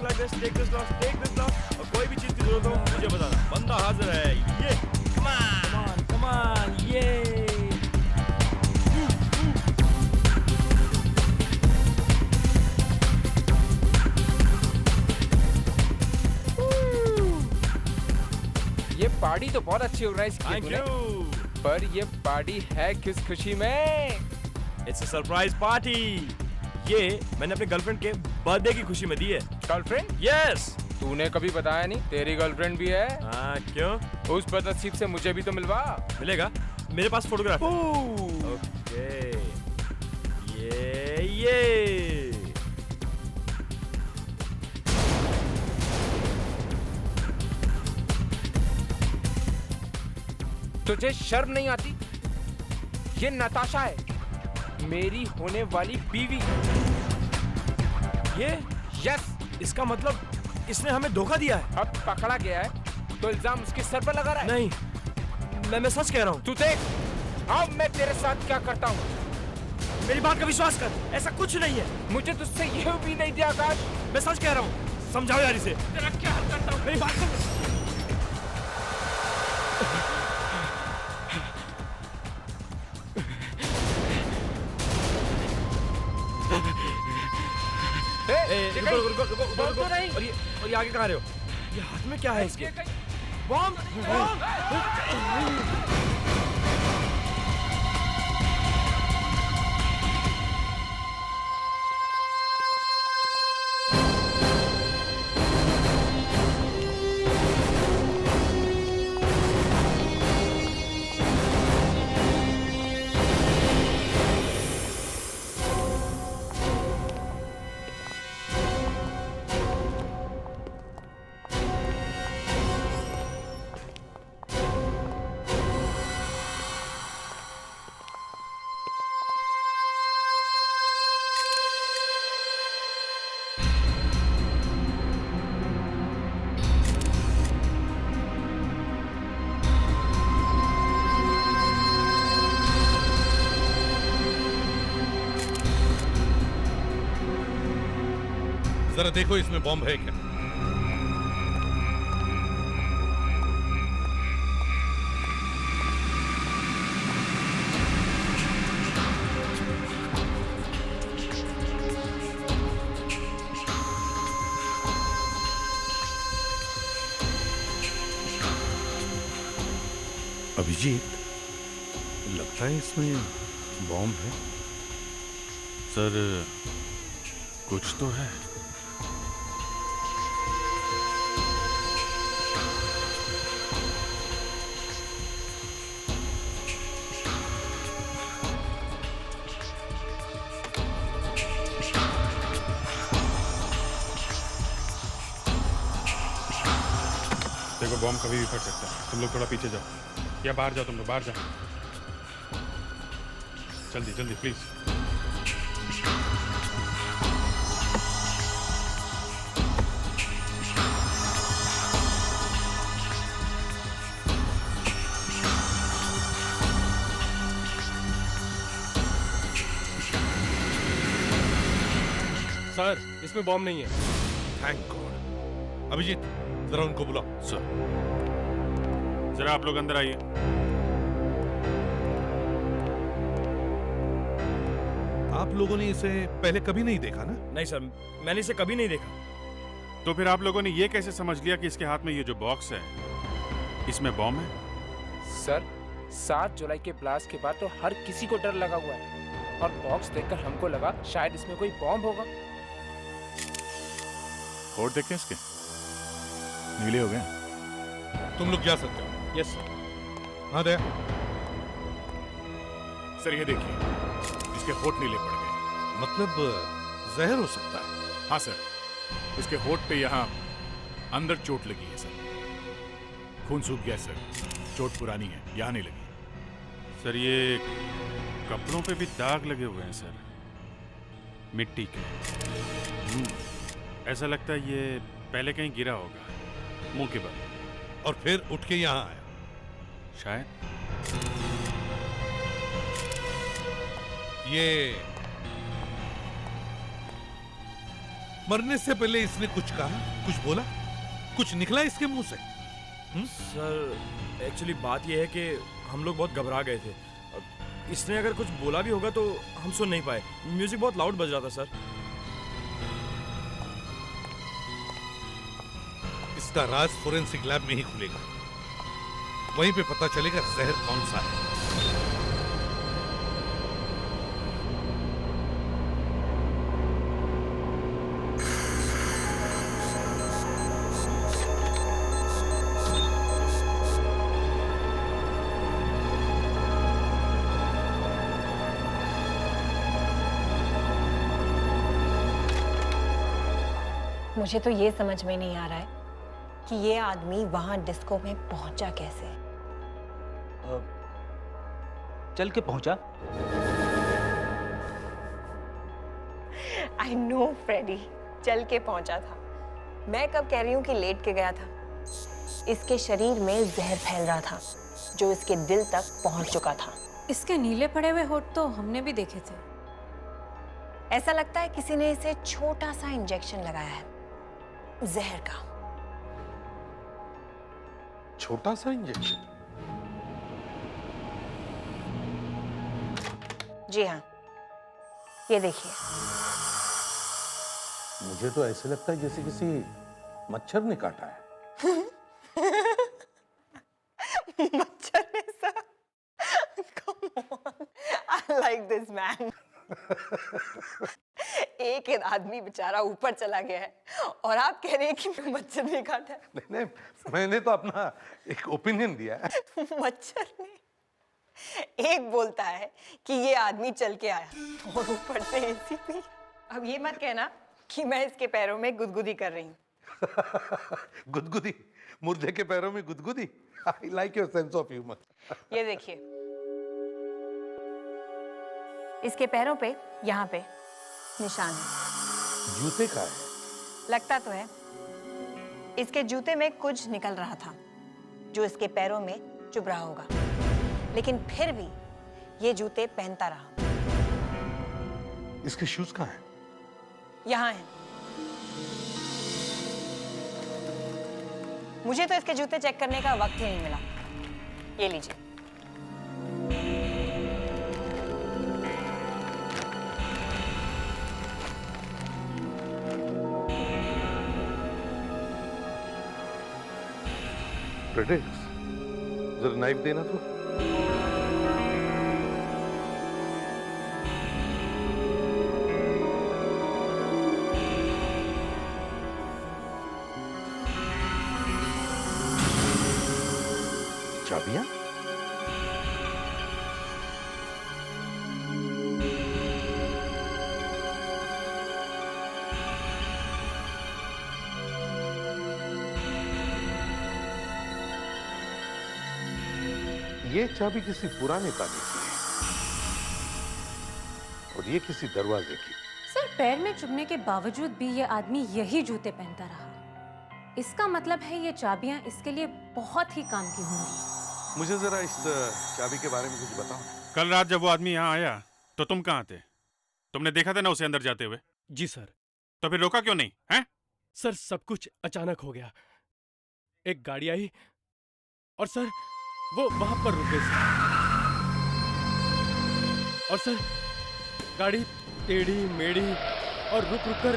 like this, take this loss, और कोई भी चीज की जरूरत हो मुझे बताना, बंदा हाजिर है। ये come on, yeah. ये पार्टी तो बहुत अच्छी ऑर्गेनाइज की थैंक तूने, यू। पर ये पार्टी है किस खुशी में? It's a surprise party. ये मैंने अपने गर्लफ्रेंड के बर्थडे की खुशी में दी है। गर्लफ्रेंड? यस। तूने कभी बताया नहीं तेरी गर्लफ्रेंड भी है। हाँ, क्यों? उस बदनसीब से मुझे भी तो मिलवा। मिलेगा, मेरे पास फोटोग्राफ है। ओके, ये तुझे शर्म नहीं आती? ये नताशा है, मेरी होने वाली बीवी। ये यस। इसका मतलब इसने हमें धोखा दिया है। अब पकड़ा गया है तो इल्जाम उसके सर पर लगा रहा है। नहीं, मैं सच कह रहा हूँ। तू देख अब मैं तेरे साथ क्या करता हूँ। मेरी बात का विश्वास कर, ऐसा कुछ नहीं है। मुझे तुझसे ये भी नहीं दिया आकाश। मैं सच कह रहा हूँ, समझाओ यार इसे। तेरा क्या हाल करता हूँ। मेरी बात सुन। रुको। नहीं। और ये आगे कहाँ रहे हो? ये हाथ में क्या है इसके? बॉम्ब! जरा देखो इसमें बॉम्ब है क्या? अभिजीत, लगता है इसमें बॉम्ब है। सर, कुछ तो है। देखो, बॉम्ब कभी भी फट सकता है। तुम लोग थोड़ा पीछे जाओ या बाहर जाओ। तुम लोग बाहर जाओ, जल्दी जल्दी प्लीज। सर, इसमें बॉम्ब नहीं है। Thank God. अभिजीत, जरा उनको बुलाओ। सर, जरा आप लोग अंदर आइए। आप लोगों ने इसे पहले कभी नहीं देखा ना? नहीं सर, मैंने इसे कभी नहीं देखा। तो फिर आप लोगों ने ये कैसे समझ लिया कि इसके हाथ में ये जो बॉक्स है इसमें बॉम्ब है? सर, 7 जुलाई के ब्लास्ट के बाद तो हर किसी को डर लगा हुआ है और बॉक्स देखकर हमको लगा शायद इसमें कोई बॉम्ब होगा। होठ देखे इसके नीले हो गए। तुम लोग जा सकते हो। Yes sir. हाँ दया। सर, ये देखिए, इसके होठ नीले पड़ गए। मतलब जहर हो सकता है। हाँ सर, इसके होठ पे यहाँ अंदर चोट लगी है सर। खून सूख गया सर। चोट पुरानी है, यहाँ नहीं लगी। सर, ये कपड़ों पे भी दाग लगे हुए हैं सर, मिट्टी के। ऐसा लगता है ये पहले कहीं गिरा होगा मुंह के बल, और फिर उठ के यहाँ आया। शायद। मरने से पहले इसने कुछ कहा, कुछ बोला, कुछ निकला इसके मुंह से? सर एक्चुअली बात यह है कि हम लोग बहुत घबरा गए थे। इसने अगर कुछ बोला भी होगा तो हम सुन नहीं पाए। म्यूजिक बहुत लाउड बज रहा था सर। इसका राज फोरेंसिक लैब में ही खुलेगा, वहीं पे पता चलेगा जहर कौन सा है। मुझे तो ये समझ में नहीं आ रहा है कि ये आदमी वहां डिस्को में पहुंचा कैसे। चल के पहुंचा। आई नो फ्रेडी, चल के पहुंचा था। मैं कब कह रही हूँ कि लेट के गया था। इसके शरीर में जहर फैल रहा था जो इसके दिल तक पहुंच चुका था। इसके नीले पड़े हुए होठ तो हमने भी देखे थे। ऐसा लगता है किसी ने इसे छोटा सा इंजेक्शन लगाया है जहर का। छोटा सा इंजेक्शन? जी हाँ, ये देखिए। मुझे तो ऐसे लगता है जैसे किसी मच्छर ने काटा है। मच्छर ने सा? Come on, I like this man. एक आदमी बेचारा ऊपर चला गया है और आप कह रहे हैं कि मच्छर ने काटा है। नहीं, मैंने तो अपना एक ओपिनियन दिया है। मच्छर ने एक बोलता है कि ये आदमी चल के आया और ऊपर से एसीपी। अब ये मत कहना कि मैं इसके पैरों में गुदगुदी कर रही हूँ। गुदगुदी? मुर्दे के पैरों में गुदगुदी? I like your sense of humor. ये देखिए, इसके पैरों पे यहाँ पे निशान है। जूते का है? लगता तो है। इसके जूते में कुछ निकल रहा था जो इसके पैरों में चुभ रहा होगा, लेकिन फिर भी ये जूते पहनता रहा। इसके शूज कहाँ हैं? यहाँ है। मुझे तो इसके जूते चेक करने का वक्त ही नहीं मिला। ये लीजिए। प्रेडिक्स, जरा नाइफ देना तो। चाबियां? ये चाबी किसी पुराने ताले की है और ये किसी दरवाजे की। सर, पैर में चुभने के बावजूद भी ये आदमी यही जूते पहनता रहा। इसका मतलब है ये चाबियां इसके लिए बहुत ही काम की होंगी। मुझे जरा इस चाबी के बारे में कुछ बताओ। कल रात जब वो आदमी यहाँ आया तो तुम कहाँ थे? तुमने देखा था ना उसे अंदर जाते हुए? जी सर। तो फिर रोका क्यों नहीं हैं? सर, सब कुछ अचानक हो गया। एक गाड़ी आई और सर वो वहां पर रुक गई और सर गाड़ी टेढ़ी मेढ़ी और रुक रुक कर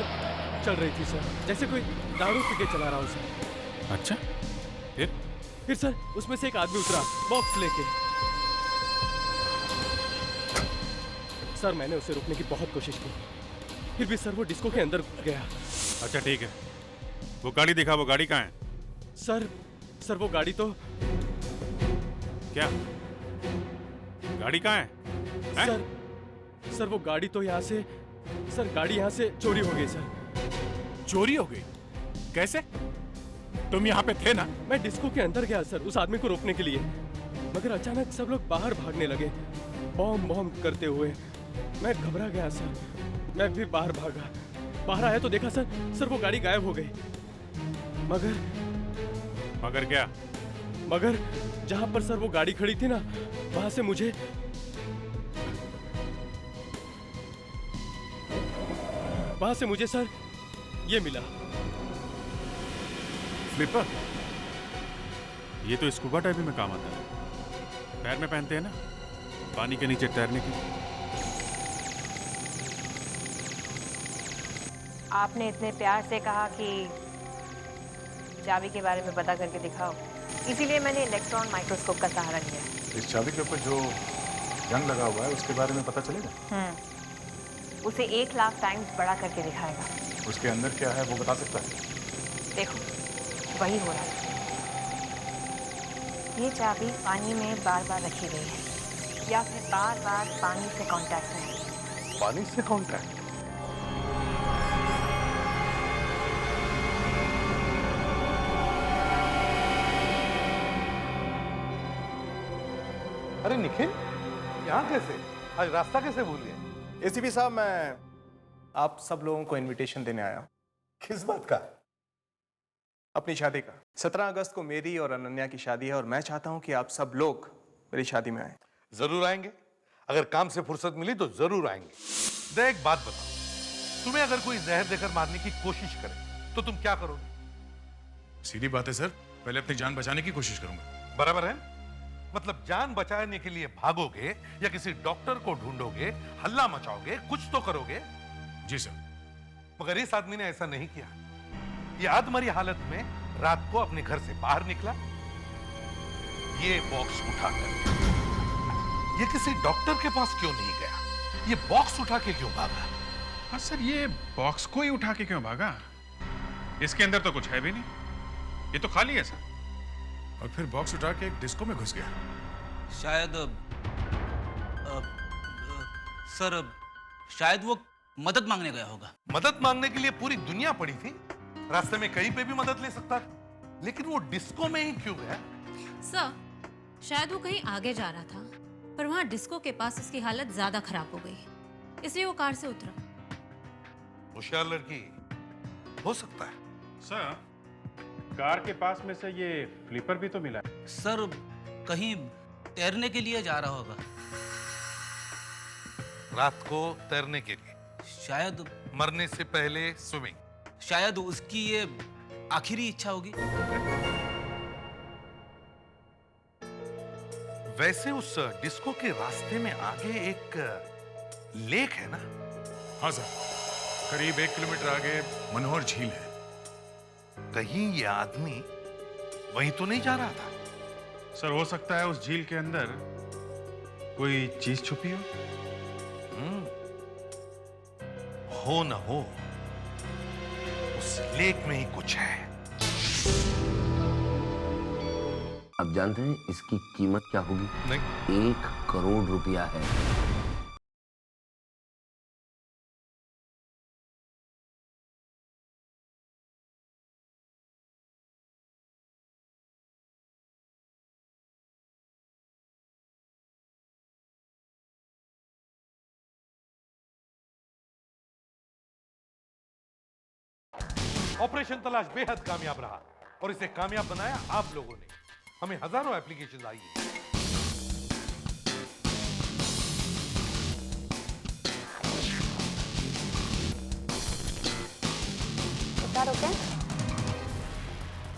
चल रही थी सर, जैसे कोई दारू पी के चला रहा हो सर। अच्छा, फिर सर उसमें से एक आदमी उतरा बॉक्स लेके। सर मैंने उसे रोकने की बहुत कोशिश की, फिर भी सर वो डिस्को के अंदर घुस गया। अच्छा ठीक है, वो गाड़ी दिखा। वो गाड़ी कहाँ है? सर वो गाड़ी तो क्या गाड़ी कहाँ है? सर वो गाड़ी तो यहाँ से, सर गाड़ी यहाँ से चोरी हो गई सर। चोरी हो गई? कैसे? तुम यहाँ पे थे ना? मैं डिस्को के अंदर गया सर उस आदमी को रोकने के लिए, मगर अचानक सब लोग बाहर भागने लगे बॉम्ब करते हुए। मैं घबरा गया सर, मैं भी बाहर भागा। बाहर आया तो देखा सर वो गाड़ी गायब हो गई। मगर क्या? मगर जहां पर सर वो गाड़ी खड़ी थी ना, वहां से मुझे सर ये मिला। फ्लिपर? ये तो स्कूबा डाइविंग में काम आता है। पैर में पहनते हैं ना, पानी के नीचे तैरने की। आपने इतने प्यार से कहा कि चाबी के बारे में पता करके दिखाओ, इसीलिए मैंने इलेक्ट्रॉन माइक्रोस्कोप का सहारा लिया। इस चाबी के ऊपर जो जंग लगा हुआ है उसके बारे में पता चलेगा? उसे 1 लाख टाइम्स बड़ा करके दिखाएगा। उसके अंदर क्या है वो बता सकता है? देखो, वही हो रहा है। ये चाबी पानी में बार बार रखी गई है, या फिर बार बार पानी से कांटेक्ट में है। पानी से कांटेक्ट? अरे निखिल, यहाँ कैसे? आज रास्ता कैसे भूल गए? एसीपी साहब, मैं आप सब लोगों को इनविटेशन देने आया हूँ। किस बात का? अपनी शादी का। 17 अगस्त को मेरी और अनन्या की शादी है और मैं चाहता हूँ कि आप सब लोग मेरी शादी में आए। जरूर आएंगे। अगर काम से फुर्सत मिली तो जरूर आएंगे। दे एक बात बताओ, तुम्हें अगर कोई जहर देकर मारने की कोशिश करे तो तुम क्या करोगे? सीधी बात है सर, पहले अपनी जान बचाने की कोशिश करूंगा। बराबर है? मतलब जान बचाने के लिए भागोगे या किसी डॉक्टर को ढूंढोगे, हल्ला मचाओगे, कुछ तो करोगे। जी सर। मगर इस आदमी ने ऐसा नहीं किया। ये आधमरी हालत में रात को अपने घर से बाहर निकला, ये बॉक्स उठाकर। ये किसी डॉक्टर के पास क्यों नहीं गया? ये बॉक्स उठा के क्यों भागा? हाँ सर, ये बॉक्स को ही उठा के क्यों भागा? इसके अंदर तो कुछ है भी नहीं, ये तो खाली है सर। और फिर बॉक्स उठा के एक डिस्को में घुस गया। शायद सर, शायद वो मदद मांगने गया होगा। मदद मांगने के लिए पूरी दुनिया पड़ी थी, रास्ते में कहीं पे भी मदद ले सकता था, लेकिन वो डिस्को में ही क्यों गया? सर, शायद वो कहीं आगे जा रहा था, पर वहां डिस्को के पास उसकी हालत ज्यादा खराब हो गई, इसलिए वो कार से उतरा। होशियार लड़की हो सकता है। सर, कार के पास में से ये फ्लिपर भी तो मिला है। सर, कहीं तैरने के लिए जा रहा होगा। रात को तैरने के लिए? शायद मरने से पहले स्विमिंग। शायद उसकी ये आखिरी इच्छा होगी। वैसे उस डिस्को के रास्ते में आगे एक लेक है ना? हाँ सर, करीब 1 किलोमीटर आगे मनोहर झील है। कहीं ये आदमी वहीं तो नहीं जा रहा था? सर, हो सकता है उस झील के अंदर कोई चीज छुपी हो। हो न हो, उस लेक में ही कुछ है। आप जानते हैं इसकी कीमत क्या होगी? नहीं। 1 करोड़ रुपया है। ऑपरेशन तलाश बेहद कामयाब रहा और इसे कामयाब बनाया आप लोगों ने। हमें हजारों एप्लीकेशन आई है।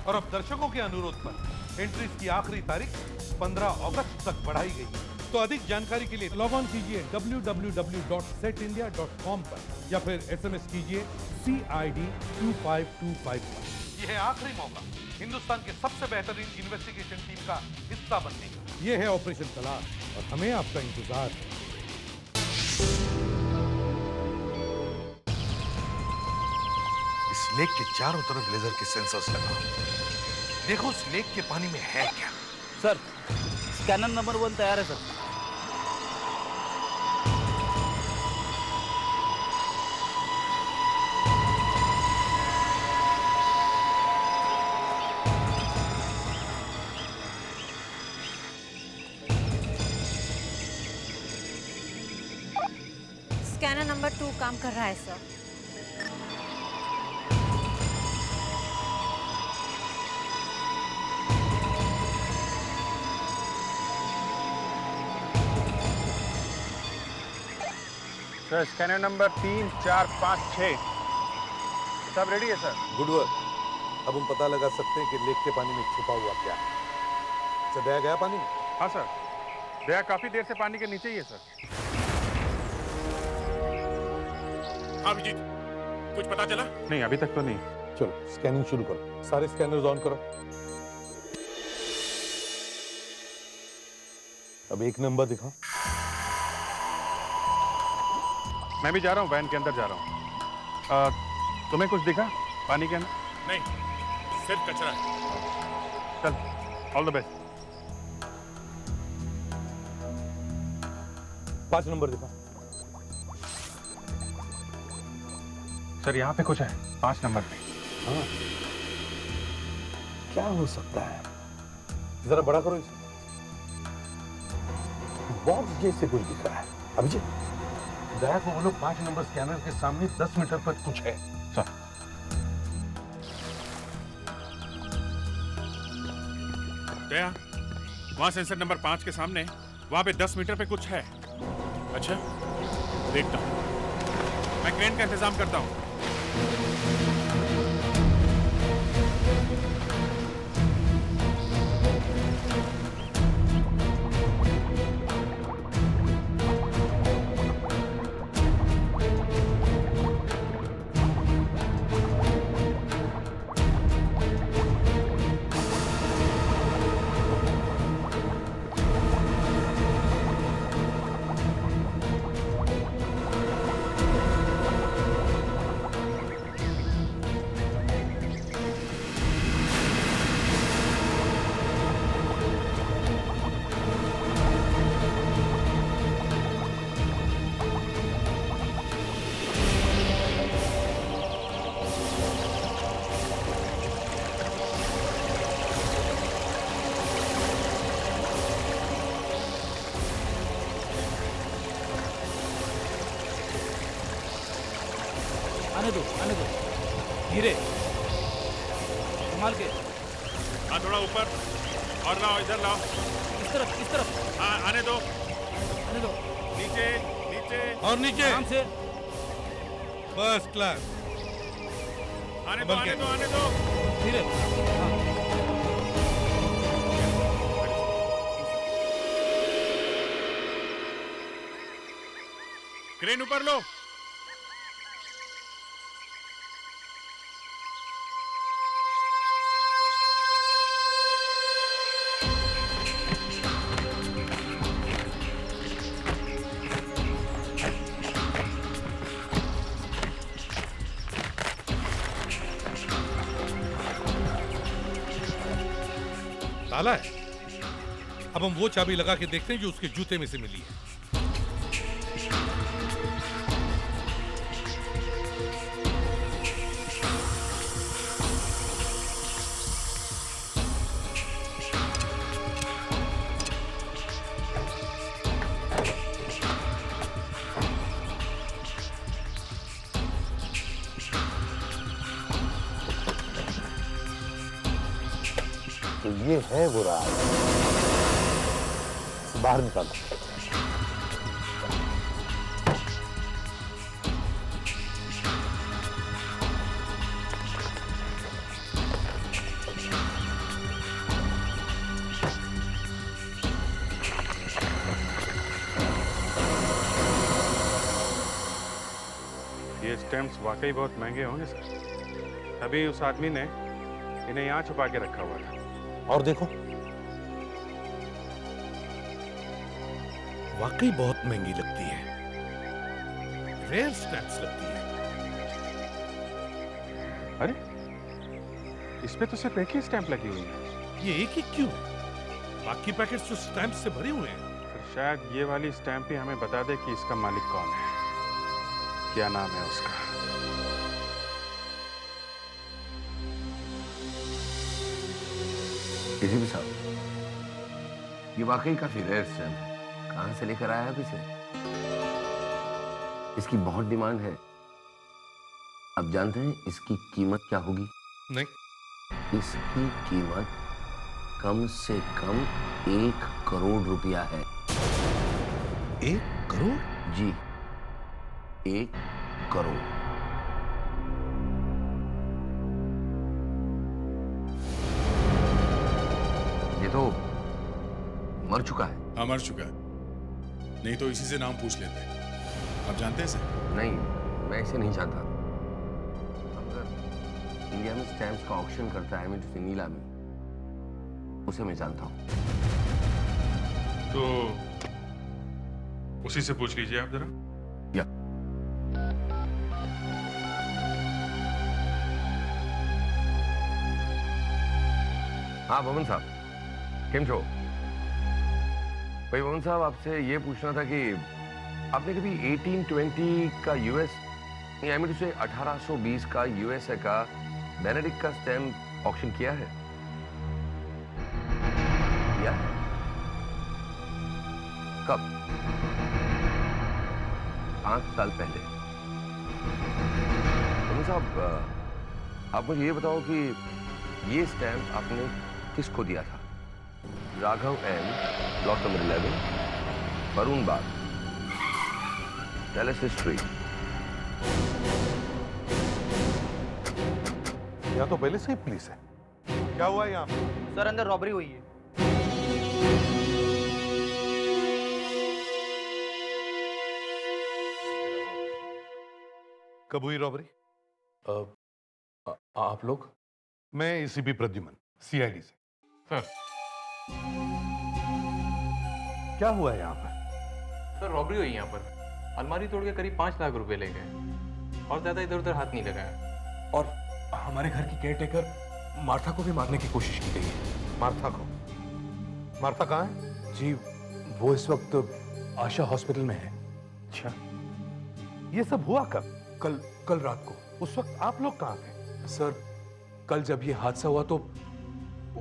और अब दर्शकों के अनुरोध पर एंट्रीज की आखिरी तारीख 15 अगस्त तक बढ़ाई गई है। तो अधिक जानकारी के लिए लॉग ऑन कीजिए www.setindia.com पर या फिर SMS कीजिए CID 2525 पर। यह है आखिरी मौका हिंदुस्तान के सबसे बेहतरीन इन्वेस्टिगेशन टीम का हिस्सा बनने का। यह है ऑपरेशन तलाश और हमें आपका इंतजार है। इस लेक के चारों तरफ लेजर के सेंसर्स लगा। देखो उस लेक के पानी में है क्या? सर, स्कैनर नंबर 1 तैयार है सर। स्कैनर नंबर 2 काम कर रहा है सर। Sir, scanner number 3, 4, 5, 6। सब रेडी है सर। Good work. अब हम पता लगा सकते हैं कि लेक के पानी में छुपा हुआ क्या है। अच्छा, दया गया पानी में? हाँ सर, दया काफी देर से पानी के नीचे ही है सर। हाँ अभिजीत, कुछ पता चला? नहीं, अभी तक तो नहीं। चलो स्कैनिंग शुरू करो, सारे स्कैनर्स ऑन करो। अब एक नंबर दिखाओ। मैं भी जा रहा हूँ, वैन के अंदर जा रहा हूँ। तुम्हें कुछ दिखा पानी के अंदर? नहीं, सिर्फ कचरा है। चल, ऑल द बेस्ट। 5 नंबर दिखा। सर यहाँ पे कुछ है 5 नंबर पे। हाँ, क्या हो सकता है? जरा बड़ा करो इसे। बॉक्स जैसे कुछ दिख रहा है। अभिजीत, दया को बोलो 5 नंबर स्कैनर के सामने 10 मीटर पर कुछ है। सर, दया, वहां सेंसर नंबर 5 के सामने, वहां पे 10 मीटर पे कुछ है। अच्छा, देखता हूं। मैं क्रेन का इंतजाम करता हूं। आने दो धीरे संभाल के। हाँ, थोड़ा ऊपर और लाओ, इधर लाओ। इस तरफ। हाँ, आने दो। नीचे और नीचे आराम से। First class. आने दो। धीरे। क्रेन ऊपर लो। ताला है। अब हम वो चाबी लगा के देखते हैं जो उसके जूते में से मिली है। तो ये है वो राज। बाहर निकालो। ये स्टैम्प्स वाकई बहुत महंगे होंगे सर, तभी उस आदमी ने इन्हें यहाँ छुपा के रखा हुआ था। और देखो, वाकई बहुत महंगी लगती है। रेयर स्टैम्प्स लगती है। अरे, इस पे तो सिर्फ एक ही स्टैंप लगी हुई है। ये एक ही क्यों? बाकी पैकेट्स तो स्टैम्प से भरे हुए हैं। तो शायद ये वाली स्टैंप ही हमें बता दे कि इसका मालिक कौन है, क्या नाम है उसका। एसीपी साहब, ये वाकई काफी रेयर स्टैम्प है। कहां से लेकर आया आप इसे? इसकी बहुत डिमांड है। आप जानते हैं इसकी कीमत क्या होगी? नहीं। इसकी कीमत कम से कम 1 करोड़ रुपया है। 1 करोड़? जी, 1 करोड़। तो मर चुका है। हाँ, मर चुका है। नहीं तो इसी से नाम पूछ लेते। आप जानते हैं इसे? नहीं, मैं इसे नहीं जानता। अगर इंडिया में स्टैम्प्स का ऑक्शन करता है मिस्टर नीलामी, उसे मैं जानता हूँ। तो उसी से पूछ लीजिए आप जरा। या हाँ भवन साहब, केम छो? भाई भवन साहब, आपसे ये पूछना था कि आपने कभी 1820 का यूएस, आई मीन टू से 1820 का यूएसए का बेनेडिक्ट का स्टैम्प ऑक्शन किया है? किया है? कब? 5 साल पहले। भवन साहब, आप मुझे ये बताओ कि ये स्टैम्प आपने किसको दिया था? Raghav M, block number 11, Varun Bagh, dialysis street. यहाँ तो पहले से ही पुलिस है। क्या हुआ यहाँ पे? सर, अंदर रॉबरी हुई है। कब हुई रॉबरी? आप लोग? मैं एसीपी प्रद्युमन, सीआईडी से। सर, क्या हुआ है यहाँ पर? सर रॉबरी हुई यहाँ पर। अलमारी तोड़ के करीब 5 लाख रुपए ले गए और ज्यादा इधर उधर हाथ नहीं लगाया। और हमारे घर की केयरटेकर मार्था को भी मारने की कोशिश की गई है। मार्था को? मार्था कहाँ है? जी, वो इस वक्त आशा हॉस्पिटल में है। अच्छा, ये सब हुआ कब? कल रात को। उस वक्त आप लोग कहाँ थे? सर, कल जब ये हादसा हुआ तो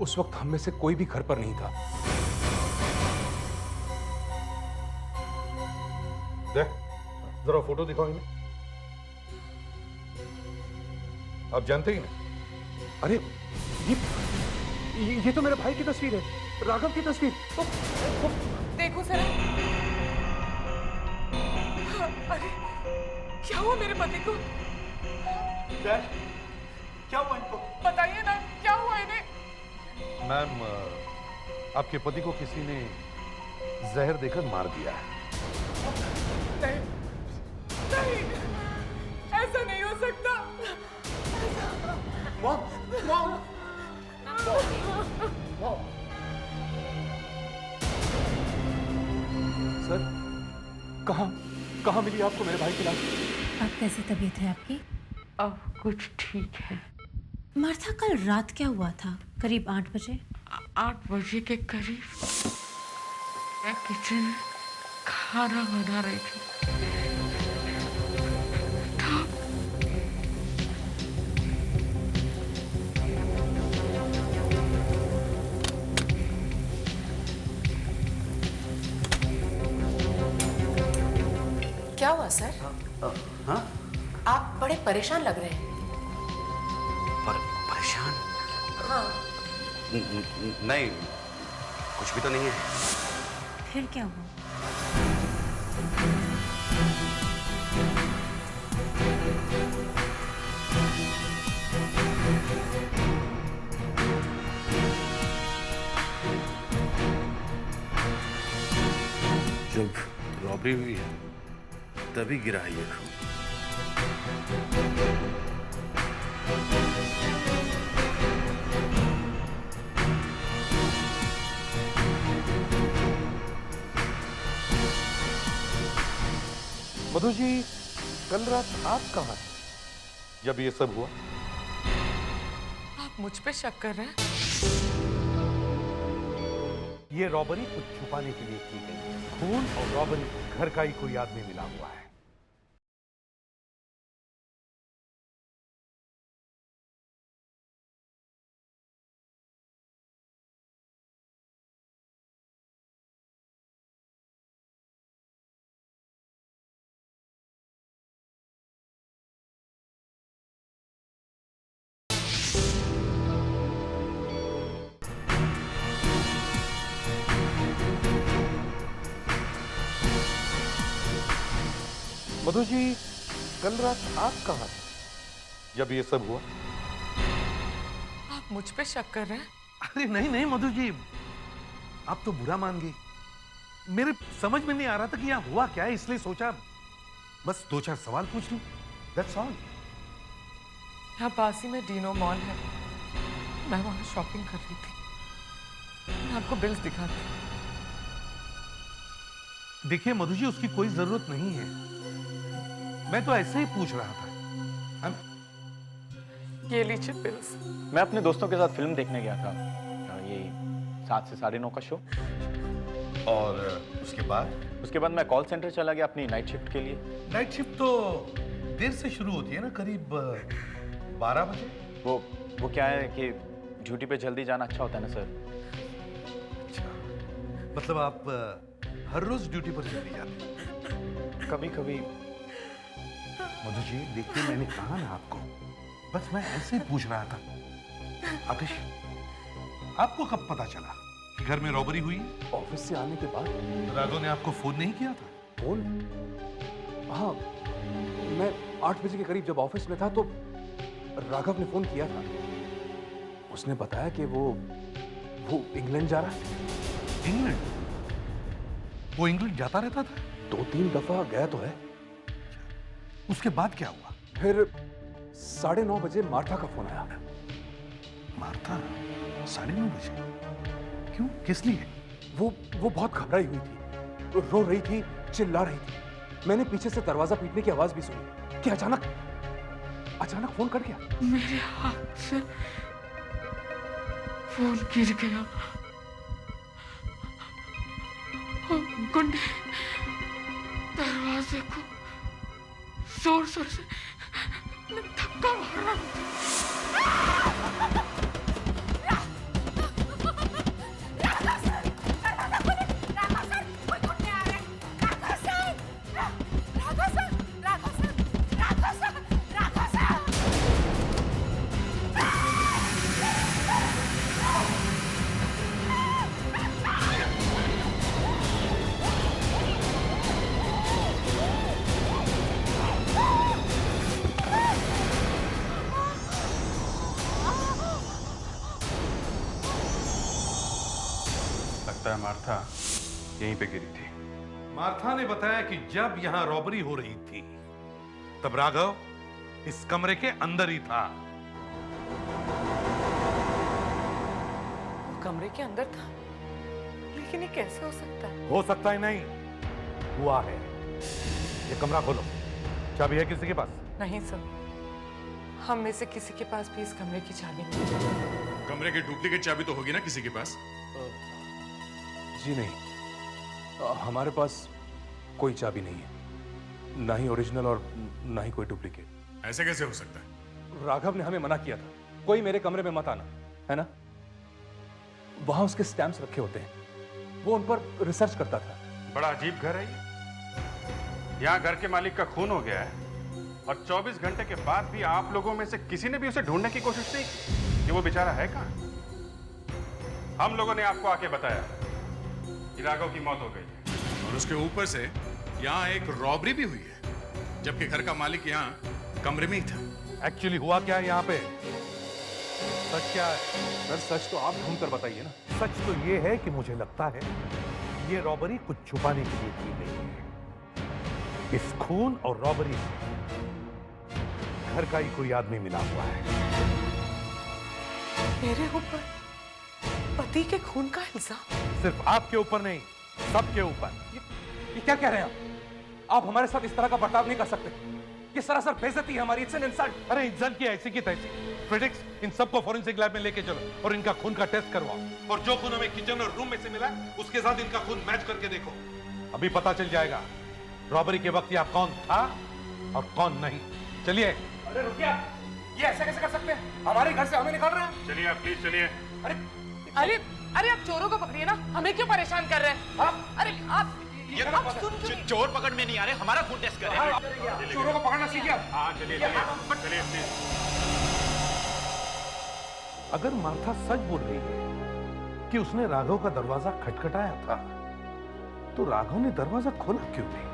उस वक्त हम में से कोई भी घर पर नहीं था। देख, जरा फोटो दिखाओ इन्हें। आप जानते ही नहीं? अरे ये तो मेरे भाई की तस्वीर है, राघव की तस्वीर। देखो सर, अरे क्या हुआ मेरे पति को? डैड, क्या हुआ इनको? बताइए ना, क्या हुआ इन्हें? मैम, आपके पति को किसी ने जहर देकर मार दिया है। नहीं, नहीं, ऐसा नहीं हो सकता। मॉम, मॉम, सर, कहाँ मिली आपको मेरे भाई की लाश? अब कैसी तबीयत है आपकी? अब कुछ ठीक है। मार्था, कल रात क्या हुआ था? करीब 8 बजे? 8 बजे के करीब मैं किचन में खाना बना रही थी। क्या हुआ सर? हाँ? आप बड़े परेशान लग रहे हैं। परेशान? हाँ। नहीं, कुछ भी तो नहीं है। फिर क्या हुआ? जब रॉबरी हुई है तभी गिरा है ये खून। मधु जी, कल रात आप कहाँ थे जब ये सब हुआ? आप मुझ पे शक कर रहे हैं? ये रॉबरी कुछ छुपाने के लिए की गई है। खून और रॉबरी घर का ही कोई आदमी मिला हुआ है। मधु जी, कल रात आप कहाँ थे जब ये सब हुआ? आप मुझ पे शक कर रहे हैं? अरे नहीं नहीं मधु जी, आप तो बुरा मान गई। मेरे समझ में नहीं आ रहा था कि यहाँ हुआ क्या है, इसलिए सोचा बस 2-4 सवाल पूछ लूं। That's all। यहाँ पास ही में डीनो मॉल है, मैं वहां शॉपिंग कर रही थी। मैं आपको बिल्स दिखाती हूँ। देखिए मधु जी, उसकी कोई जरूरत नहीं है, मैं तो ऐसे ही पूछ रहा था। ये लीजिए बिल्स। मैं अपने दोस्तों के साथ फिल्म देखने गया था, ये 7 से 9:30 का शो। और उसके बाद मैं कॉल सेंटर चला गया अपनी नाइट शिफ्ट के लिए। नाइट शिफ्ट तो देर से शुरू होती है ना, करीब 12 बजे। वो क्या है कि ड्यूटी पे जल्दी जाना अच्छा होता है ना सर। अच्छा, मतलब आप हर रोज ड्यूटी पर जल्दी जाते हैं? कभी कभी। मधु जी देखिए, मैंने कहा ना आपको, बस मैं ऐसे ही पूछ रहा था। आतिश, आपको कब पता चला कि घर में रॉबरी हुई? ऑफिस से आने के बाद। राघव ने आपको फोन नहीं किया था? फोन? हाँ, मैं 8 बजे के करीब जब ऑफिस में था तो राघव ने फोन किया था। उसने बताया कि वो इंग्लैंड जा रहा है। इंग्लैंड? वो इंग्लैंड जाता रहता था? 2-3 दफा गया तो है। उसके बाद क्या हुआ? फिर 9:30 बजे मार्था का फोन आया। मार्था? 9:30 बजे? क्यों, किस लिए? वो बहुत घबराई हुई थी, रो रही थी, चिल्ला रही थी। मैंने पीछे से दरवाजा पीटने की आवाज भी सुनी कि अचानक फोन कट गया। मेरे हाथ से फोन गिर गया और गुंडे दरवाजे को जोर जोर से धक्का मारा। मार्था यहीं पे गिरी थी। मार्था ने बताया कि जब यहाँ रॉबरी हो रही थी तब राघव इस कमरे के अंदर ही था। कमरे के अंदर था, लेकिन ये कैसे हो सकता है? हो सकता है नहीं, हुआ है। ये कमरा खोलो, चाबी है किसी के पास? नहीं सर, हम में से किसी के पास भी इस कमरे की चाबी नहीं। कमरे की डुप्लीकेट चाबी तो होगी ना किसी के पास? जी नहीं, हमारे पास कोई चाबी नहीं है, ना ही ओरिजिनल और ना ही कोई डुप्लीकेट। ऐसे कैसे हो सकता है? राघव ने हमें मना किया था, कोई मेरे कमरे में मत आना, है ना? वहां उसके स्टैम्प्स रखे होते हैं, वो उन पर रिसर्च करता था। बड़ा अजीब घर है ये। यहाँ घर के मालिक का खून हो गया है और 24 घंटे के बाद भी आप लोगों में से किसी ने भी उसे ढूंढने की कोशिश नहीं की कि वो बेचारा है कहाँ। हम लोगों ने आपको आके बताया कि राघव की मौत हो गई है और उसके ऊपर से यहाँ एक रॉबरी भी हुई है, जबकि घर का मालिक यहाँ कमरे में ही था। एक्चुअली हुआ क्या है यहाँ पे? सच क्या है? सर सच तो आप ढूंढ कर बताइए ना। सच तो ये है कि मुझे लगता है ये रॉबरी कुछ छुपाने के लिए की गई है। इस खून और रॉबरी में घर का ही कोई आदमी मिला हुआ है। मेरे ऊपर पति के खून का इल्जाम? सिर्फ आपके ऊपर नहीं, सबके ऊपर। ये क्या कह रहे हैं आप? हमारे साथ इस तरह का बर्ताव नहीं कर सकते। ये सरासर बेइज्जती है हमारी। It's an insult. अरे इंसल्ट की ऐसी की तैसी। प्रेडिक्स, इन सबको फॉरेंसिक लैब में लेके चलो और इनका खून का टेस्ट करवाओ। और जो खून हमें किचन और रूम में से मिला उसके साथ इनका खून मैच करके देखो। अभी पता चल जाएगा रॉबरी के वक्त यहाँ कौन था और कौन नहीं। चलिए। अरे रुकिए, ये ऐसा कैसे कर सकते हैं? हमारे घर से हमें निकाल रहे हैं। चलिए आप प्लीज चलिए। अरे अरे आप चोरों को पकड़िए ना, हमें क्यों परेशान कर रहे हैं? अरे आप चोर पकड़ में नहीं आ रहे, हमारा खून टेस्ट कर रहे हैं। चोरों को पकड़ना सीखिए। हाँ चलिए चलिए प्लीज। अगर मार्था सच बोल रही है कि उसने राघव का दरवाजा खटखटाया था, तो राघव ने दरवाजा खोला क्यों नहीं?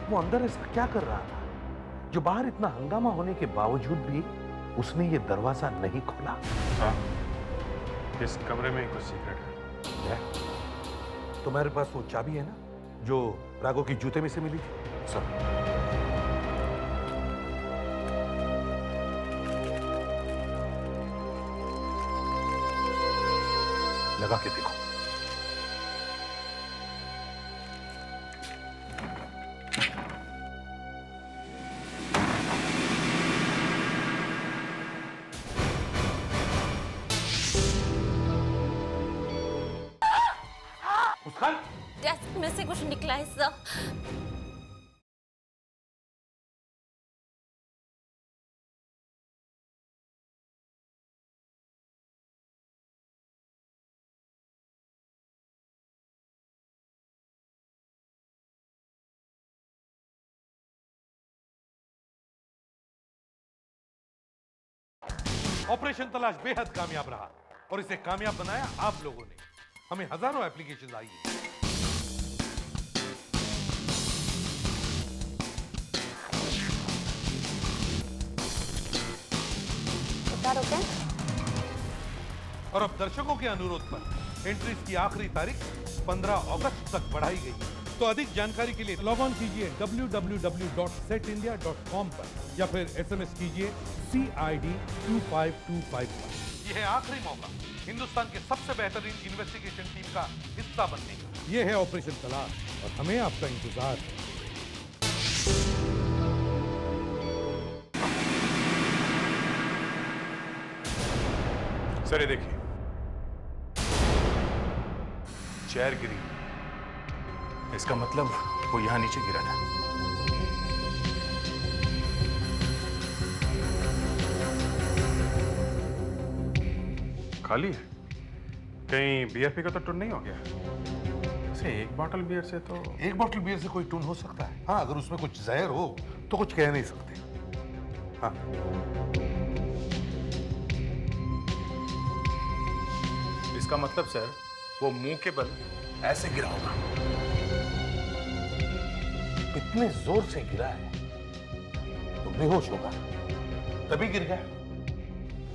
वो अंदर ऐसा क्या कर रहा था जो बाहर इतना हंगामा होने के बावजूद भी उसने ये दरवाजा नहीं खोला? हाँ, इस कमरे में ही कुछ सीक्रेट है। तुम्हारे पास वो चाबी है ना जो राघव की जूते में से मिली थी? सब लगा के देखो। डेस्क में से कुछ निकला है सर। ऑपरेशन तलाश बेहद कामयाब रहा और इसे कामयाब बनाया आप लोगों ने। हमें हजारों एप्लीकेशन आई है। और अब दर्शकों के अनुरोध पर एंट्रीज की आखिरी तारीख 15 अगस्त तक बढ़ाई गई है। तो अधिक जानकारी के लिए लॉग ऑन कीजिए www.setindia.com पर या फिर SMS कीजिए CID 2525 पर। यह है आखिरी मौका हिंदुस्तान के सबसे बेहतरीन इन्वेस्टिगेशन टीम का हिस्सा बनने का। यह है ऑपरेशन तलाश और हमें आपका इंतजार है। सर ये देखिए, चेयर गिरी, इसका मतलब वो यहां नीचे गिरा था। खाली है, कहीं बियर पी का तो टून नहीं हो गया? वैसे एक बॉटल बियर से तो एक बॉटल बियर से कोई टून हो सकता है। हाँ, अगर उसमें कुछ जहर हो तो कुछ कह नहीं सकते। हाँ, इसका मतलब सर वो मुंह के बल ऐसे गिरा होगा। इतने जोर से गिरा है तो बेहोश होगा, तभी गिर गया।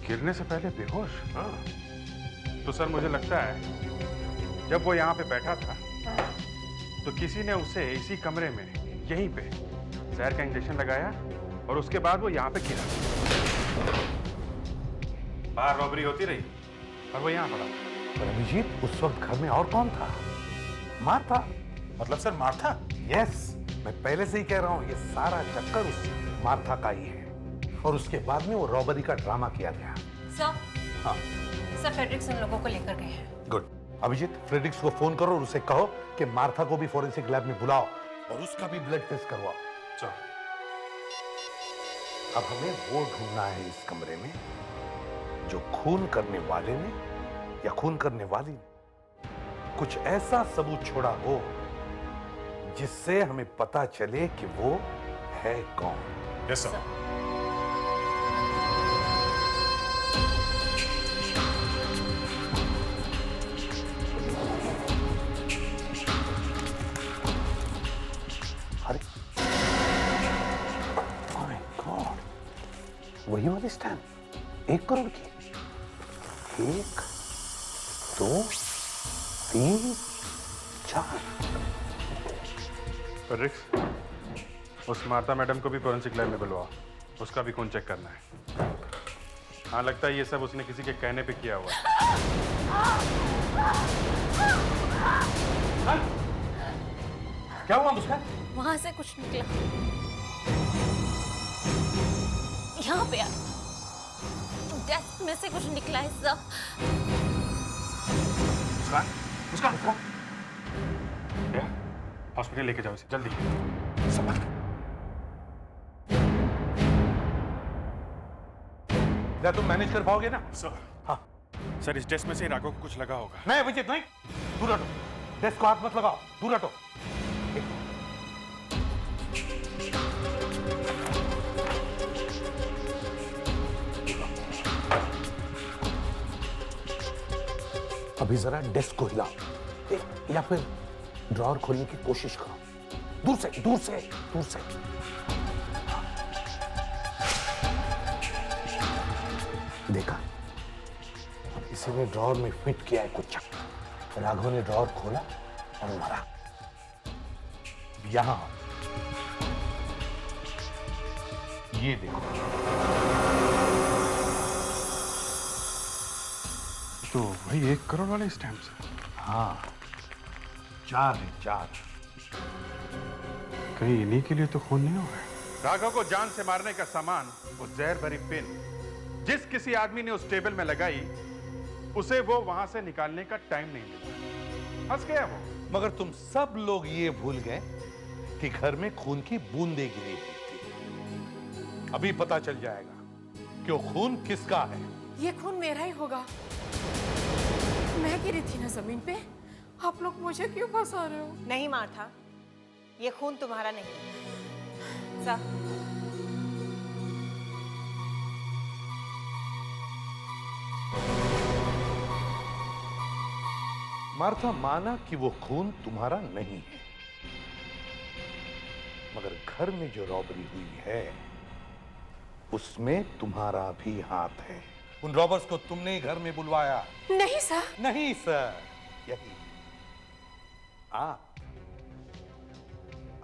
गिरने से पहले बेहोश? हाँ। तो सर मुझे लगता है जब वो यहाँ पे बैठा था तो किसी ने उसे इसी कमरे में यहीं पे जहर का इंजेक्शन लगाया और उसके बाद वो यहाँ पे गिरा। बाहर रॉबरी होती रही और वो यहाँ पड़ा। पर अभिजीत, उस वक्त घर में और कौन था? मार्था। मतलब सर मार्था? यस, मैं पहले से ही कह रहा हूँ ये सारा चक्कर उस मार्था का ही है। और उसके बाद में वो रॉबरी का ड्रामा किया गया। सर, हाँ सर फ्रेडरिक्स उन लोगों को लेकर गए हैं। गुड। अभिजीत, फ्रेडरिक्स को फोन करो और उसे कहो कि मार्था को भी फॉरेंसिक लैब में बुलाओ और उसका भी ब्लड टेस्ट करवाओ। चलो। अब हमें वो ढूंढना है इस कमरे में जो खून करने वाले ने या खून करने वाली ने कुछ ऐसा सबूत छोड़ा हो जिससे हमें पता चले कि वो है कौन। Yes sir. अरे माय गॉड, वही वाली स्टैम्प 1 करोड़ की। 1 2 3 4। फ्रेडरिक्स, उस मार्था मैडम को भी फोरेंसिक लैब में बुलवाओ, उसका भी खून चेक करना है। हाँ, लगता है ये सब उसने किसी के कहने पे किया हुआ है। क्या हुआ मुस्कान? वहां से कुछ निकला, यहाँ पे डेस्क में से कुछ निकला है सर। मुस्कान, मुस्कान, हॉस्पिटल लेके जाओ इसे जल्दी। क्या तुम मैनेज कर पाओगे ना? सर। हाँ सर, इस डेस्क में से राघव को कुछ लगा होगा। नहीं अभिजीत, नहीं, दूर हटो। डेस्क को हाथ मत लगाओ, दूर हटो। अभी जरा डेस्क को हिलाओ या फिर ड्रॉअर खोलने की कोशिश करो। दूर से, दूर से, दूर से। देखा, इसी ने ड्रॉअर में फिट किया है कुछ चक्कर। राघव ने ड्रॉअर खोला खून भरा। यहां ये देखो। तो वही 1 करोड़ वाले स्टैम्प्स हैं। हाँ, 4 है, 4। कहीं इन्हीं के लिए तो खून नहीं हुआ है। राघव को जान से मारने का सामान, वो जहर भरी पिन, जिस किसी आदमी ने उस टेबल में लगाई, उसे वो वहां से निकालने का टाइम नहीं मिला। फंस गया वो। मगर तुम सब लोग ये भूल गए कि घर में खून की बूंदें गिरी हुई थी। अभी पता चल जाएगा कि वो खून किसका है। ये खून मेरा ही होगा। मैं गिरी थी ना जमीन पे। आप लोग मुझे क्यों फंसा रहे हो? नहीं मार्था, ये खून तुम्हारा नहीं। सा मार्था माना कि वो खून तुम्हारा नहीं है, मगर घर में जो रॉबरी हुई है उसमें तुम्हारा भी हाथ है। उन रॉबर्स को तुमने ही घर में बुलवाया। नहीं सर। नहीं सर, यही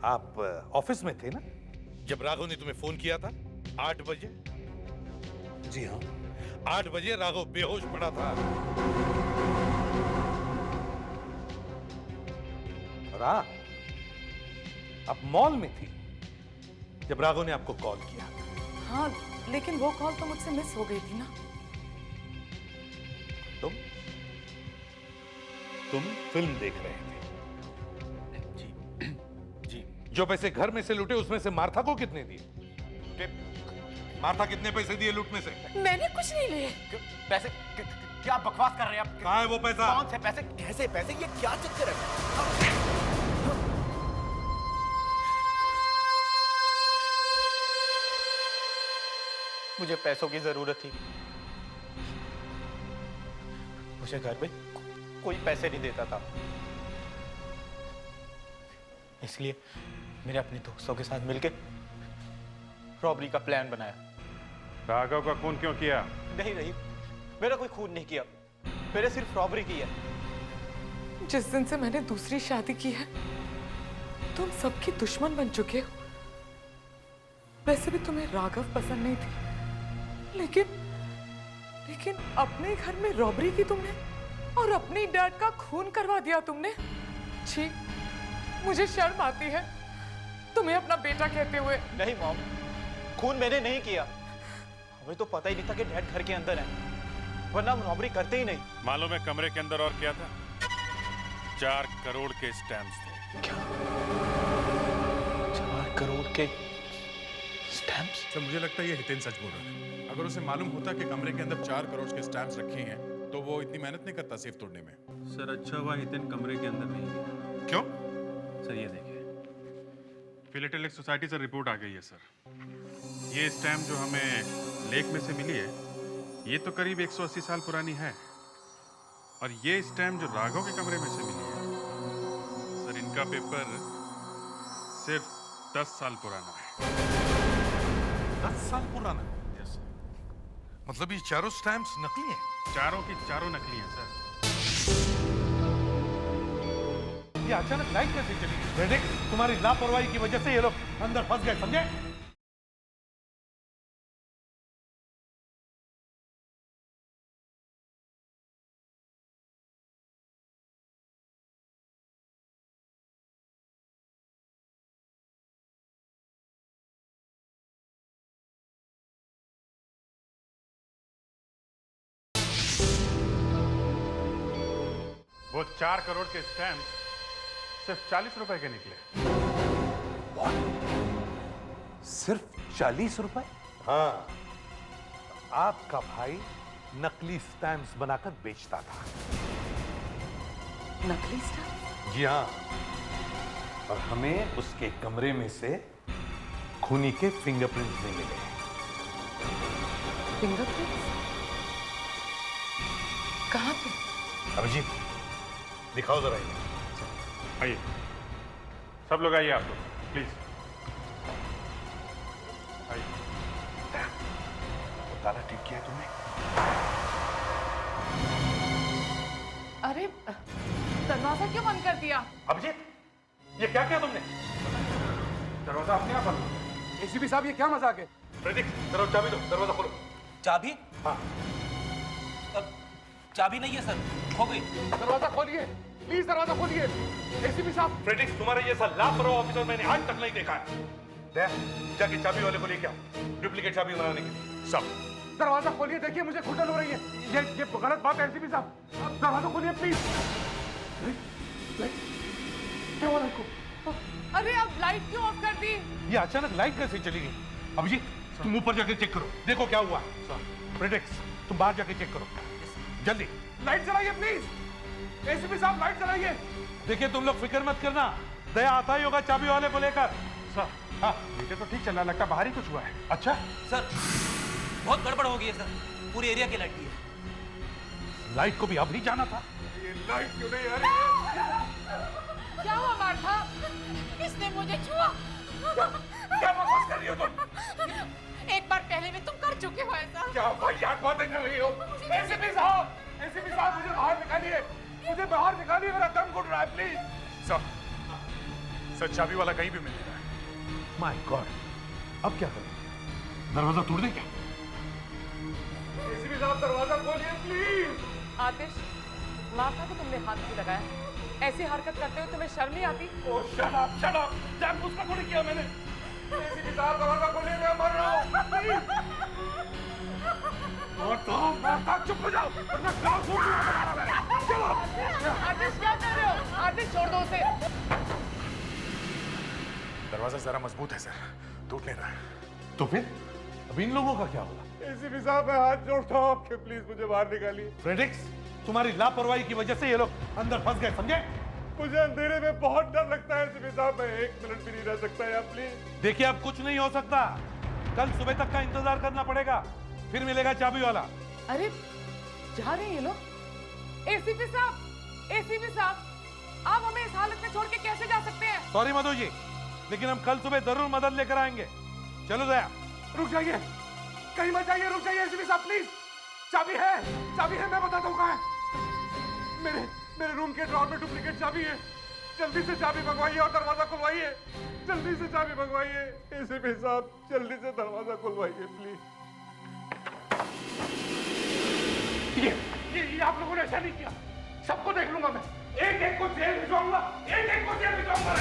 आप ऑफिस में थे ना जब राघव ने तुम्हें फोन किया था 8 बजे? जी हाँ, 8 बजे राघव बेहोश पड़ा था। और आप मॉल में थी जब राघव ने आपको कॉल किया। हाँ, लेकिन वो कॉल तो मुझसे मिस हो गई थी ना। तुम फिल्म देख रहे थे। जी। जो पैसे घर में से लूटे उसमें से मार्था को कितने दिए? मार्था कितने पैसे दिए लूटने से? मैंने कुछ नहीं लिए। पैसे? क्या बकवास कर रहे हैं आप? कहाँ है वो पैसा? कौन से पैसे? कैसे पैसे? ये क्या चक्कर है? मुझे पैसों की जरूरत थी। मुझे घर में कोई पैसे नहीं देता था, इसलिए मैंने अपने दोस्तों के साथ मिलकर रॉबरी का प्लान बनाया। राघव का खून क्यों किया? नहीं, मेरा कोई खून नहीं किया, मैंने सिर्फ रॉबरी की है। जिस दिन से मैंने दूसरी शादी की है, तुम सबकी दुश्मन बन चुके हो। वैसे भी तुम्हें राघव पसंद नहीं थी, लेकिन अपने घर में रॉबरी की तुमने और अपने डैड का खून करवा दिया तुमने। छी, मुझे शर्म आती है तुम्हें अपना बेटा कहते हुए। नहीं मॉम, खून मैंने नहीं किया। हमें तो पता ही नहीं था कि डैड घर के अंदर है, वरना हम रॉबरी करते ही नहीं। मालूम है कमरे के अंदर और क्या था? 4 करोड़ के स्टैम्प्स थे। क्या? 4 करोड़ के स्टैम्प्स? सर, मुझे लगता है ये हितेन सच बोल रहा है। अगर उसे मालूम होता कि कमरे के अंदर 4 करोड़ के स्टैम्प्स रखे हैं तो वो इतनी मेहनत नहीं करता सेफ तोड़ने में। सर, अच्छा हुआ हितेन कमरे के अंदर नहीं है। क्यों? सर ये देखिए, फिलेटेलिक सोसाइटी से रिपोर्ट आ गई है सर। ये स्टैम्प जो हमें लेक में से मिली है, ये तो करीब 180 साल पुरानी है, और ये स्टैम्प जो राघव के कमरे में से मिली है सर, इनका पेपर सिर्फ 10 साल पुराना है। 10 साल पुराना? यस। मतलब ये चारों स्टैम्प्स नकली हैं? चारों की चारों नकली हैं सर। ये अचानक लाइट कैसे चली? वेदिक, तुम्हारी लापरवाही की वजह से ये लोग अंदर फंस गए, समझे? वो 4 करोड़ के स्टैम्प सिर्फ 40 रुपए के निकले। सिर्फ 40 रुपए? हाँ, आपका भाई नकली स्टैम्प्स बनाकर बेचता था। नकली स्टैम्प? जी हाँ, और हमें उसके कमरे में से खूनी के फिंगरप्रिंट्स नहीं मिले। फिंगरप्रिंट्स? कहाँ पे? अभिजीत, दिखाओ जरा ये। आइए, सब लोग आइए, आप लोग प्लीज आइए। ताला ठीक किया है तुमने? अरे दरवाजा क्यों बंद कर दिया? अभिजीत, ये क्या किया तुमने? दरवाजा अपने आप बंद। एसीपी साहब ये क्या मजाक है? प्रदीप, दरवाजा चाबी दो, दरवाजा खोलो। चाबी? हाँ। चाबी नहीं है सर, खो गई। दरवाजा खोलिए, प्लीज दरवाजा खोलिए। एसीपी साहब। फ्रेडिक्स, तुम्हारे जैसा लापरवाह ऑफिसर मैंने आज तक नहीं देखा है। जाके चाबी वाले को लेके आओ, डुप्लीकेट चाबी बनाने के लिए। सब दरवाजा खोलिए, देखिए मुझे घुटन हो रही है। ये गलत बात है एसीपी साहब। दरवाजा खोलिए प्लीज। क्या हुआ लाइट को? अरे अब लाइट क्यों ऑफ कर दी? ये अचानक लाइट कैसे चली गई? अभिजीत, तुम ऊपर जाके चेक करो, देखो क्या हुआ। फ्रेडिक्स, तुम बाहर जाके चेक करो, जल्दी। लाइट जलाइए प्लीज। एसीपी साहब लाइट जलाइए। देखिए तुम लोग फिक्र मत करना, दया आता ही होगा चाबी वाले को लेकर। सर, हाँ, मीटर तो ठीक चल रहा, लगता बाहर ही कुछ हुआ है। अच्छा सर, बहुत गड़बड़ हो गई है सर, पूरी एरिया की लाइट गई है। लाइट को भी अब नहीं जाना था। ये लाइट क्यों नहीं आ रही? क्या हुआ मार्था? किसने मुझे छुआ? क्या बकवास कर रही हो तुम? एक बार पहले भी तुम कर चुके हो ऐसा। क्या वाहियात बातें कर रही हो? एसीपी साहब, मुझे बाहर निकालिए, मुझे बाहर निकालिए, मेरा दम घुट रहा है प्लीज। सर चाबी वाला कहीं भी मिल रहा है। माय गॉड, अब क्या करें? दरवाजा तोड़ दें क्या? एसीपी साहब दरवाजा खोलिए प्लीज। आतिश, मार्था को तुमने हाथ क्यों लगाया? ऐसी हरकत करते हुए तुम्हें शर्म नहीं आती? ओह शट अप, जानबूझ कर थोड़ी किया मैंने। एसीपी साहब दरवाजा खोलिए, मैं मर रहा हूँ प्लीज। और तो मार्था चुप हो जाओ, वरना गाँव छोड़ दूंगा। चलो। आतिश क्या कर रहे हो? आतिश छोड़ दो उसे। दरवाजा जरा मजबूत है सर, टूट नहीं रहा है। तो फिर अब इन लोगों का क्या होगा? एसीपी साहब मैं हाथ जोड़ता हूँ आपके, प्लीज मुझे बाहर निकालिए। फ्रेडिक्स, तुम्हारी लापरवाही की वजह से ये लोग अंदर फंस गए, समझे? मुझे अंधेरे में बहुत डर लगता है एसीपी साहब, मैं 1 मिनट भी नहीं रह सकता यार प्लीज। देखिए अब कुछ नहीं हो सकता, कल सुबह तक का इंतजार करना पड़ेगा, फिर मिलेगा चाबी वाला। अरे जा रहे हैं ये लोग। एसीपी साहब, आप हमें इस हालत में छोड़ के कैसे जा सकते हैं? सॉरी मधु जी, लेकिन हम कल सुबह जरूर मदद लेकर आएंगे। चलो दया। रुक जाइए, कहीं मत जाइए, रुक जाइए एसीपी साहब प्लीज। चाबी है, मैं बताता हूँ कहाँ है। मेरे रूम के ड्रॉर में डुप्लीकेट चाबी है, जल्दी से चाबी मंगवाइए और दरवाजा खुलवाइए। जल्दी से चाबी मंगवाइए एसीपी साहब, जल्दी से दरवाजा खुलवाइए प्लीज। ये आप लोगों ने ऐसा नहीं किया, सबको देख लूंगा मैं, एक को जेल भिजवाऊंगा, एक को जेल भिजवाऊंगा।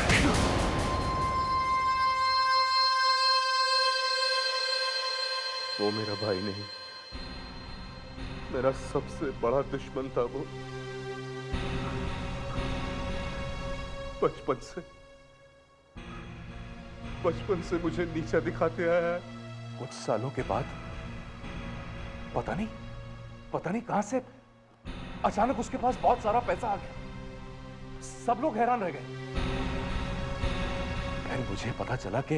वो मेरा भाई नहीं, मेरा सबसे बड़ा दुश्मन था वो। बचपन से मुझे नीचा दिखाते आया है। कुछ सालों के बाद पता नहीं कहां से अचानक उसके पास बहुत सारा पैसा आ गया। सब लोग हैरान रह गए। फिर मुझे पता चला कि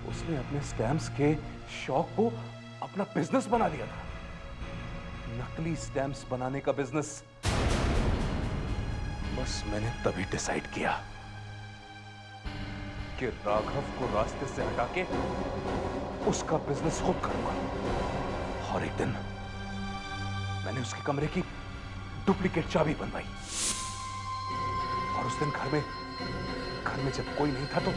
उसने अपने स्टैम्प्स के शौक को अपना बिजनेस बना लिया था, नकली स्टैम्प्स बनाने का बिजनेस। बस मैंने तभी डिसाइड किया कि राघव को रास्ते से हटा के उसका बिजनेस खुद करूंगा। और एक दिन मैंने उसके कमरे की डुप्लीकेट चाबी बनवाई और उस दिन घर में जब कोई नहीं था तो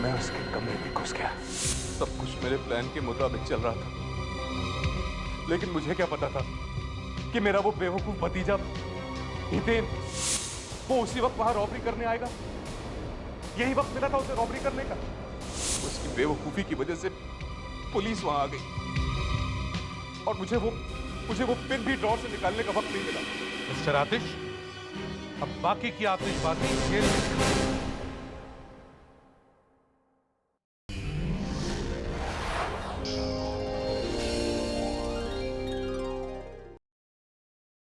मैं उसके कमरे में घुस गया। सब कुछ मेरे प्लान के मुताबिक चल रहा था, लेकिन मुझे क्या पता था कि मेरा वो बेवकूफ भतीजा हितेन वो उसी वक्त वहां रॉबरी करने आएगा। यही वक्त मिला था उसे रॉबरी करने का। उसकी बेवकूफी की वजह से पुलिस वहां आ गई और मुझे वो पिन भी ड्रॉर से निकालने का वक्त नहीं मिला। मिस्टर आतिश, अब बाकी की आतिशबाजी जेल में